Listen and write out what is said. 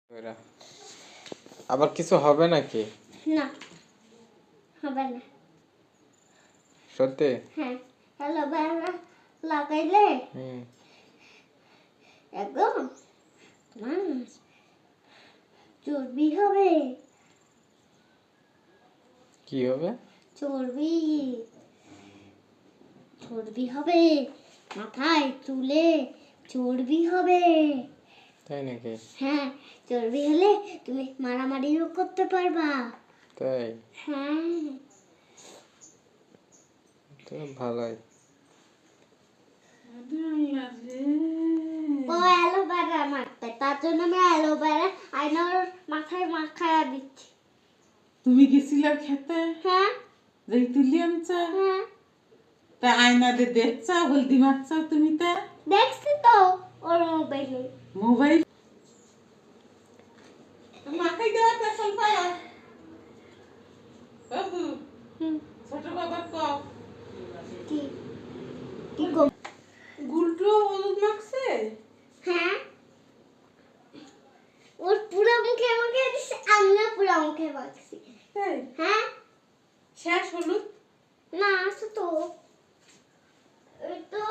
এরা আবার কিছু হবে নাকি? না হবে না। সত্যি? হ্যাঁ, অ্যালোভেরা লাগাইলে একদম তোমার চর্বি হবে। কি হবে? চর্বি চর্বি হবে, মাথায় চুলে চর্বি হবে। তাই নাকি? হ্যাঁ, চর্বি হলে তুমি মারামারিও করতে পারবা। তাই? হ্যাঁ, তো ভালোই। ও অ্যালোভেরা মাখতে, তার জন্য আমি অ্যালোভেরা আয়নার মাথায় মাখায়া দিচ্ছি। তুমি গেছিলে খেতে? হ্যাঁ যাই তুলি আনছা? হ্যাঁ, তা আয়না দিয়ে দেখছা হলদি মাখছা তুমি? তা দেখছি তো ওর মোবাইলে। মোবাইল মাখাই দেওয়া পেছল পায়। বাবু ছোট বাবা কও কি কি গো? গুলটু হলুদ মাখছে? হ্যাঁ, ওর পুরো মুখে আমাকে দিচ্ছে, আমিও পুরো মুখে মাখছি। তাই? হ্যাঁ, শেষ হলুদ? না আছে তো, এই তো